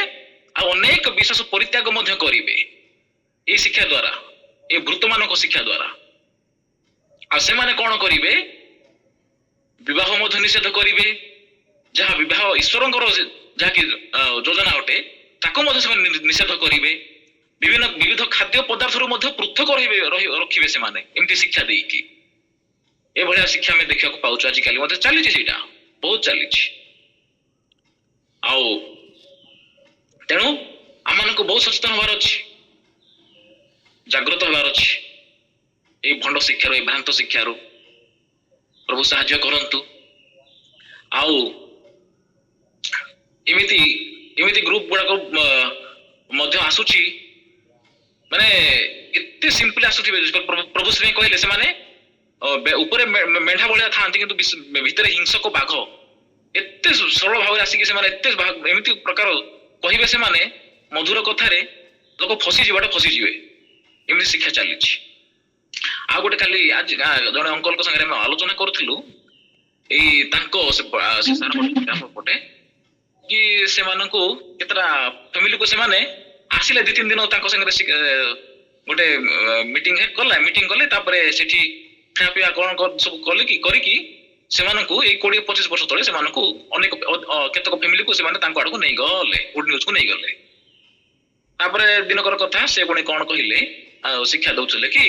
ଆଉ ଅନେକ ବିଶ୍ୱାସ ପରିତ୍ୟାଗ ମଧ୍ୟ କରିବେ ଏଇ ଶିକ୍ଷା ଦ୍ୱାରା, ଏଇ ଭୃତ ମାନଙ୍କ ଶିକ୍ଷା ଦ୍ୱାରା। ଆଉ ସେମାନେ କଣ କରିବେ? ବିବାହ ମଧ୍ୟ ନିଷେଧ କରିବେ। ଯାହା ବିବାହ ଈଶ୍ୱରଙ୍କର ଯାହାକି ଯୋଜନା ଅଟେ ତାକୁ ମଧ୍ୟ ସେମାନେ ନିଷେଧ କରିବେ। ବିବିଧ ଖାଦ୍ୟ ପଦାର୍ଥରୁ ମଧ୍ୟ ପୃଥକ ରଖିବେ ସେମାନେ, ଏମିତି ଶିକ୍ଷା ଦେଇକି। ଏଭଳିଆ ଶିକ୍ଷା ଆମେ ଦେଖିବାକୁ ପାଉଛୁ ଆଜିକାଲି ମଧ୍ୟ ଚାଲିଛି, ସେଇଟା ବହୁତ ଚାଲିଛି। ଆଉ ତେଣୁ ଆମମାନଙ୍କୁ ବହୁତ ସଚେତନ ହବାର ଅଛି, ଜାଗ୍ରତ ହେବାର ଅଛି ଏଇ ଭଣ୍ଡ ଶିକ୍ଷାରୁ, ଏଇ ଭ୍ରାନ୍ତ ଶିକ୍ଷାରୁ। ପ୍ରଭୁ ସାହାଯ୍ୟ କରନ୍ତୁ। ଆଉ ଏମିତି ଗ୍ରୁପ ଗୁଡାକ ମଧ୍ୟ ଆସୁଛି, ମାନେ ଏତେ ସିମ୍ପଲି ଆସୁଥିବେ। ପ୍ରଭୁ ଶ୍ରୀ କହିଲେ ସେମାନେ ଉପରେ ମେଣ୍ଢା ଭଳିଆ ଥାଆନ୍ତି କିନ୍ତୁ ଭିତରେ ହିଂସକ ବାଘ। ଏତେ ସରଳ ଭାବରେ ଆସିକି ସେମାନେ ଏମିତି ପ୍ରକାର କହିବେ, ସେମାନେ ମଧୁର କଥାରେ ଲୋକ ଫସିଯିବେ। ଏମିତି ଶିକ୍ଷା ଚାଲିଛି। ଆଉ ଗୋଟେ କାଲି ଆଜି ଜଣେ ଅଙ୍କଲଙ୍କ ସାଙ୍ଗରେ ଆମେ ଆଲୋଚନା କରୁଥିଲୁ, ଏଇ ତାଙ୍କ ପଟେ କି ସେମାନଙ୍କୁ କେତେଟା ଫ୍ୟାମିଲିକୁ ସେମାନେ ଆସିଲେ 2-3 ଦିନ ତାଙ୍କ ସାଙ୍ଗରେ ଗୋଟେ ମିଟିଂ କଲେ। ତାପରେ ସେଠି ଖାଇବା ପିଇବା କଣ ସବୁ କରିକି ସେମାନଙ୍କୁ ଏଇ 20-25 ବର୍ଷ ତଳେ ସେମାନଙ୍କୁ କେତେକ ଫ୍ୟାମିଲିକୁ ସେମାନେ ତାଙ୍କ ଆଡକୁ ନେଇଗଲେ, ଗୁଡ୍ ନ୍ୟୁଜକୁ ନେଇଗଲେ। ତାପରେ ଦିନକର କଥା ସେ ପୁଣି କଣ କହିଲେ, ଆଉ ଶିକ୍ଷା ଦଉଥିଲେ କି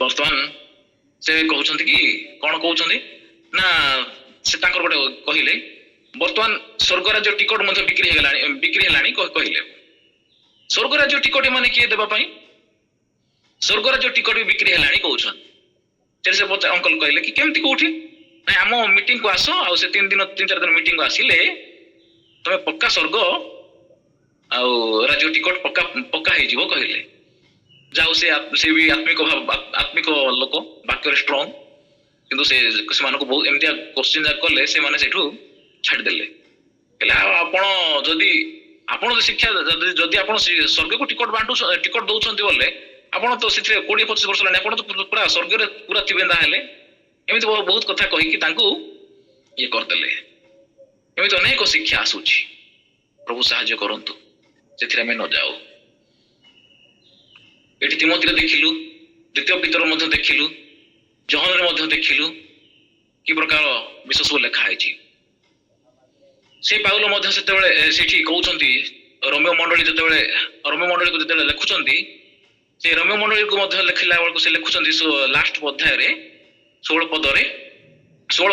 ବର୍ତ୍ତମାନ ସେ କହୁଛନ୍ତି କି କଣ କହୁଛନ୍ତି ନା, ସେ ତାଙ୍କର ଗୋଟେ କହିଲେ ବର୍ତ୍ତମାନ ସ୍ୱର୍ଗରାଜ୍ୟ ଟିକଟ ମଧ୍ୟ ବିକ୍ରି ହେଲାଣି କହିଲେ। ସ୍ୱର୍ଗରାଜ୍ୟ ଟିକଟ ମାନେ କିଏ ଦେବା ପାଇଁ? ସ୍ୱର୍ଗରାଜ୍ୟ ଟିକଟ ବି ବିକ୍ରି ହେଲାଣି କହୁଛନ୍ତି। ସେ ଅଙ୍କଲ କହିଲେ କି କେମିତି, କୋଉଠି? ନାଇଁ ଆମ ମିଟିଂକୁ ଆସ, ଆଉ ସେ 3-4 ଦିନ ମିଟିଂକୁ ଆସିଲେ ତମେ ପକ୍କା ସ୍ୱର୍ଗ ଆଉ ରାଜ୍ୟ ଟିକଟ ପକ୍କା ହେଇଯିବ କହିଲେ। ଯାଉ ସେ ବି ଆତ୍ମିକ ଲୋକ, ବାକ୍ୟରେ ଷ୍ଟ୍ରଙ୍ଗ, କିନ୍ତୁ ସେମାନଙ୍କୁ ବହୁତ ଏମିତିଆ କୋଶ୍ଚିନ୍ କଲେ, ସେମାନେ ସେଠୁ ଛାଡିଦେଲେ। ହେଲେ ଆପଣ ଯଦି ଶିକ୍ଷା ଯଦି ଆପଣ ସ୍ୱର୍ଗକୁ ଟିକଟ ଦଉଛନ୍ତି ବୋଲେ ଆପଣ ତ ସେଥିରେ 20-25 ବର୍ଷ ହେଲାଣି, ଆପଣ ତ ପୁରା ସ୍ୱର୍ଗରେ ପୁରା ଥିବେ। ତାହେଲେ ଏମିତି ବହୁତ କଥା କହିକି ତାଙ୍କୁ ଇଏ କରିଦେଲେ। ଏମିତି ଅନେକ ଶିକ୍ଷା ଆସୁଛି। ପ୍ରଭୁ ସାହାଯ୍ୟ କରନ୍ତୁ ସେଥିରେ ଆମେ ନ ଯାଉ। ଏଠି ତିମୋଥୀରେ ଦେଖିଲୁ, 2 ପିତର ମଧ୍ୟ ଦେଖିଲୁ, ଜହନରେ ମଧ୍ୟ ଦେଖିଲୁ କି ପ୍ରକାର ବିଷୟ ସବୁ ଲେଖା ହେଇଛି। ସେ ପାଉଲ ମଧ୍ୟ ସେତେବେଳେ ସେଠି କହୁଛନ୍ତି, ରୋମିଓ ମଣ୍ଡଳୀକୁ ଯେତେବେଳେ ଲେଖୁଛନ୍ତି, ସେ ରୋମିଓ ମଣ୍ଡଳୀକୁ ମଧ୍ୟ ଲେଖିଲା ବେଳକୁ ସେ ଲେଖୁଛନ୍ତି ଲାଷ୍ଟ ଅଧ୍ୟାୟରେ 16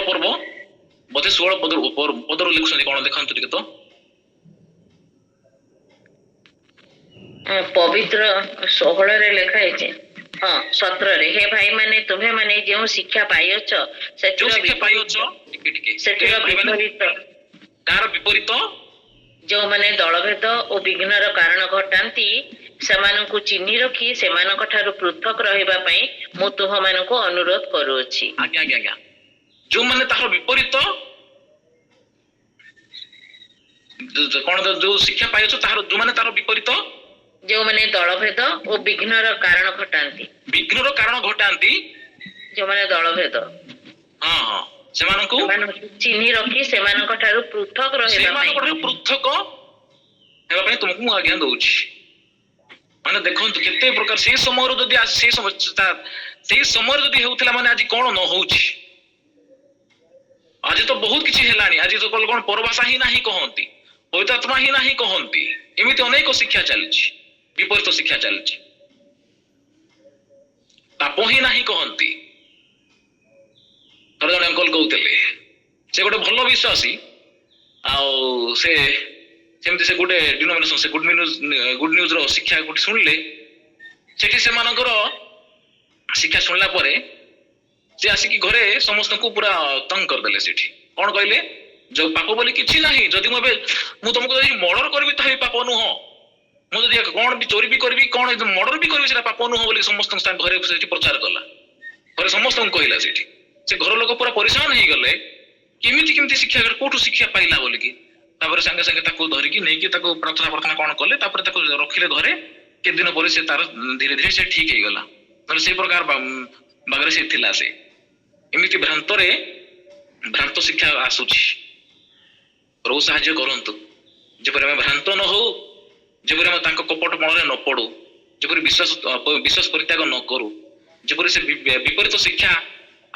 ପର୍ବ ବୋଧେ 16 ପଦରୁ ଲେଖୁଛନ୍ତି। କଣ ଦେଖନ୍ତୁ ଟିକେ ତ, ପବିତ୍ର 16ରେ ଲେଖା ହେଇଛି, ହଁ 17ରେ, ହେ ଭାଇ ମାନେ ତୁମେ ମାନେ ଯେଉଁ ଶିକ୍ଷା ପାଇଅଛ ଯୋଉ ସେଥିର ଶିକ୍ଷା ପାଇଅଛ ଟିକେ ଟିକେ ସେଥିର ଭାଇମାନେ, ବିପରୀତ ତାହାର ବିପରୀତ ଯେଉଁମାନେ ଦଳଭେଦ ଓ ବିଘ୍ନର କାରଣ ଘଟାନ୍ତି ସେମାନଙ୍କୁ ଚିହ୍ନି ରଖି ସେମାନଙ୍କ ଠାରୁ ପୃଥକ ରହିବା ପାଇଁ ମୁଁ ତୁମମାନଙ୍କୁ ଅନୁରୋଧ କରୁଅଛି। ଆଜ୍ଞା ଆଜ୍ଞା ଆଜ୍ଞା, ଯୋଉମାନେ ତାହାର ବିପରୀତ କଣ ଯୋଉ ଶିକ୍ଷା ପାଇଅଛ ତାହାର ଯୋଉମାନେ ତାହାର ବିପରୀତ ଯେଉଁମାନେ ଦଳଭେଦ ଓ ବିଘ୍ନର କାରଣ ଘଟାନ୍ତି, ବିଘ୍ନର କାରଣ ଘଟାନ୍ତି, ଯେଉଁମାନେ ଦଳଭେଦ ହଁ ହଁ, ସେମାନଙ୍କୁ ଚିହ୍ନି ରଖି ସେମାନଙ୍କ ଠାରୁ ପୃଥକ ରହିବା ପାଇଁ ସେମାନଙ୍କ ଠାରୁ ପୃଥକ ହେବା ପାଇଁ ତୁମକୁ ମୁଁ ଆଜ୍ଞା ଦଉଛି। ମାନେ ଦେଖନ୍ତୁ କେତେ ପ୍ରକାର ସେଇ ସମୟରୁ ଯଦି ସେଇ ସମୟରେ ଯଦି ହେଉଥିଲା ମାନେ ଆଜି କଣ ନ ହଉଛି। ଆଜି ତ ବହୁତ କିଛି ହେଲାଣି, ଆଜି ତ କଣ ପରଭାଷା ହିଁ ନାହିଁ କହନ୍ତି, ପବିତ୍ରାତ୍ମା ହିଁ ନାହିଁ କହନ୍ତି, ଏମିତି ଅନେକ ଶିକ୍ଷା ଚାଲିଛି, ବିପରୀତ ଶିକ୍ଷା ଚାଲିଛି, ପାପ ହିଁ ନାହିଁ କହନ୍ତି। ଥରେ ଜଣେ ଅଙ୍କଲ କହୁଥିଲେ, ସେ ଗୋଟେ ଭଲ ବିଶ୍ୱାସୀ, ଆଉ ସେମିତି ସେ ଗୋଟେ ଡିନୋମିନେସନ ସେ ଗୁଡ ନ୍ୟୁଜ ର ଶିକ୍ଷା ଗୋଟେ ଶୁଣିଲେ, ସେଠି ସେମାନଙ୍କର ଶିକ୍ଷା ଶୁଣିଲା ପରେ ସେ ଆସିକି ଘରେ ସମସ୍ତଙ୍କୁ ପୁରା ତଙ୍ଗ କରିଦେଲେ। ସେଠି କଣ କହିଲେ, ଯୋଉ ପାପ ବୋଲି କିଛି ନାହିଁ, ଯଦି ମୁଁ ତମକୁ ଯଦି ମର୍ଡର କରିବି ତ ପାପ ନୁହଁ, ମୁଁ ଯଦି କଣ ବି ଚୋରି ବି କରିବି, କଣ ମର୍ଡର ବି କରିବି ସେଟା ପାପ ନୁହଁ ବୋଲି ସମସ୍ତଙ୍କ ଘରେ ସେଠି ପ୍ରଚାର କଲା, ଘରେ ସମସ୍ତଙ୍କୁ କହିଲା। ସେଠି ସେ ଘର ଲୋକ ପୁରା ପରିଶାନ ହେଇଗଲେ, କେମିତି ଶିକ୍ଷା କୋଉଠୁ ଶିକ୍ଷା ପାଇଲା ବୋଲିକି। ତାପରେ ସାଙ୍ଗେ ସାଙ୍ଗେ ତାକୁ ଧରିକି ନେଇକି ତାକୁ ପ୍ରାର୍ଥନା କଣ କଲେ, ତାପରେ ତାକୁ ରଖିଲେ ଘରେ। କେତେ ଦିନ ପରେ ସେ ତାର ଧୀରେ ଧୀରେ ସେ ଠିକ ହେଇଗଲା। ନହେଲେ ସେଇ ପ୍ରକାର ବାଗରେ ସେ ଥିଲା। ସେ ଏମିତି ଭ୍ରାନ୍ତ ଶିକ୍ଷା ଆସୁଛି। ପ୍ରଭୁ ସାହାଯ୍ୟ କରନ୍ତୁ, ଯେପରି ଆମେ ଭ୍ରାନ୍ତ ନ ହଉ, ଯେପରି ଆମେ ତାଙ୍କ କପଟ ମଳରେ ନ ପଡୁ, ଯେପରି ବିଶ୍ୱାସ ପରିତ୍ୟାଗ ନ କରୁ, ଯେପରି ସେ ବିପରୀତ ଶିକ୍ଷା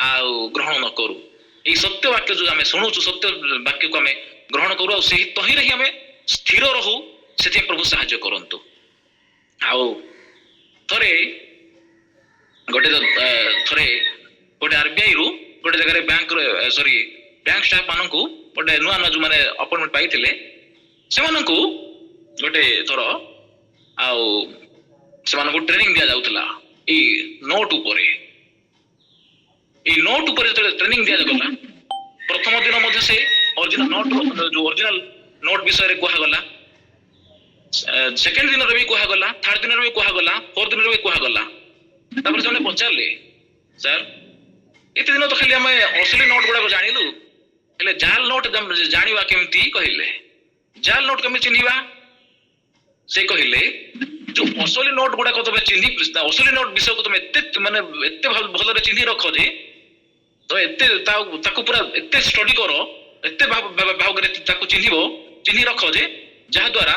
ଆଉ ଗ୍ରହଣ ନ କରୁ। ଏଇ ସତ୍ୟ ବାକ୍ୟ ଯୋଉ ଆମେ ଶୁଣୁଛୁ, ସତ୍ୟ ବାକ୍ୟକୁ ଆମେ ଗ୍ରହଣ କରୁ, ଆଉ ସେହି ତହିଁରେ ହିଁ ଆମେ ସ୍ଥିର ରହୁ। ସେଥିପାଇଁ ପ୍ରଭୁ ସାହାଯ୍ୟ କରନ୍ତୁ। ଆଉ ଥରେ ଗୋଟେ RBI ରୁ ଗୋଟେ ଜାଗାରେ ବ୍ୟାଙ୍କ ଷ୍ଟାଫ ମାନଙ୍କୁ ଗୋଟେ ନୂଆ ଯୋଉମାନେ ଆପଏଣ୍ଟମେଣ୍ଟ ପାଇଥିଲେ, ସେମାନଙ୍କୁ ଗୋଟେ ଥର ଆଉ ସେମାନଙ୍କୁ ଟ୍ରେନିଂ ଦିଆଯାଉଥିଲା ଏଇ ନୋଟ ଉପରେ। ଏଇ ନୋଟ ଉପରେ ଯେତେବେଳେ ଟ୍ରେନିଂ ଦିଆଗଲା, ପ୍ରଥମ ଦିନ ମଧ୍ୟ ସେ ଅରିଜିନାଲ ନୋଟ ବିଷୟରେ କୁହାଗଲା, ସେକେଣ୍ଡ ଦିନରେ ବି କୁହାଗଲା, ଥାର୍ଡ ଦିନରେ ବି କୁହାଗଲା, ଫୋର୍ଥ ଦିନରେ ବି କୁହାଗଲା। ତାପରେ ସେମାନେ ପଚାରିଲେ, ସାର୍ ଏତେ ଦିନ ତ ଖାଲି ଆମେ ଅସଲି ନୋଟ ଗୁଡାକ ଜାଣିଲୁ, ହେଲେ ଜାଲ ନୋଟ ଜାଣିବା କେମିତି? କହିଲେ, ଜାଲ ନୋଟ କେମିତି ଚିହ୍ନିବା? ସେ କହିଲେ, ଯୋଉ ଅସଲି ନୋଟ ଗୁଡାକ ତମେ ଅସଲି ନୋଟ ବିଷୟକୁ ତମେ ଏତେ ଭଲରେ ଚିହ୍ନି ରଖ ଯେ ତାକୁ ପୁରା ଏତେ ଷ୍ଟଡି କର, ଏତେ ଭାବରେ ତାକୁ ଚିହ୍ନି ରଖ ଯେ ଯାହା ଦ୍ୱାରା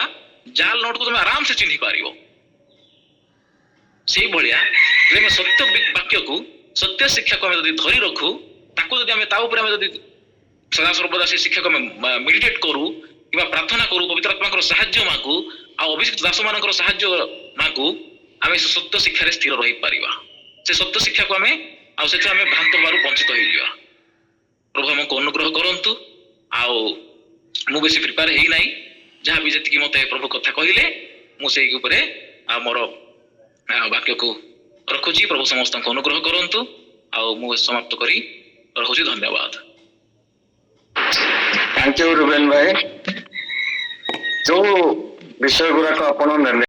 ଜାଲ ନୋଟକୁ ତମେ ଆରାମସେ ଚିହ୍ନି ପାରିବ। ସେଇଭଳିଆ ଆମେ ସତ୍ୟ ବାକ୍ୟକୁ, ସତ୍ୟ ଶିକ୍ଷାକୁ ଆମେ ଯଦି ଧରି ରଖୁ, ତାକୁ ଯଦି ଆମେ ତା ଉପରେ ଆମେ ଯଦି ସଦାସର୍ବଦା ସେ ଶିକ୍ଷାକୁ ଆମେ ମେଡିଟେଟ କରୁ କିମ୍ବା ପ୍ରାର୍ଥନା କରୁ, ପବିତ୍ର ଆତ୍ମାଙ୍କର ସାହାଯ୍ୟ ମାଗୁ, ଆଉ ଅଭିଷିକ୍ତ ଦାସ ମାନଙ୍କର ସାହାଯ୍ୟ ମାଗୁ, ଆମେ ସେ ସତ୍ୟ ଶିକ୍ଷାରେ ସ୍ଥିର ରହିପାରିବା। ସେ ସତ୍ୟ ଶିକ୍ଷାକୁ ଆମେ ଆଉ ସେଥିରେ ଆମେ ଭ୍ରାନ୍ତ ହେବାରୁ ବଞ୍ଚିତ ହେଇଯିବା। ପ୍ରଭୁ ଆମକୁ ଅନୁଗ୍ରହ କରନ୍ତୁ। ଆଉ ମୁଁ ବେଶୀ ପ୍ରିପେୟାର ହେଇନାହିଁ, ଯାହା ବି ଯେତିକି ମତେ ପ୍ରଭୁ କଥା କହିଲେ ମୁଁ ସେଇ ଉପରେ ମୋର ବାକ୍ୟକୁ ରଖୁଛି। ପ୍ରଭୁ ସମସ୍ତଙ୍କୁ ଅନୁଗ୍ରହ କରନ୍ତୁ। ଆଉ ମୁଁ ସମାପ୍ତ କରି ରହୁଛି। ଧନ୍ୟବାଦ। ଥ୍ୟାଙ୍କ ୟୁ ରୁବେନ ଭାଇ। ଯୋଉ ବିଷୟ ଗୁଡାକ ଆପଣ ନେଲେ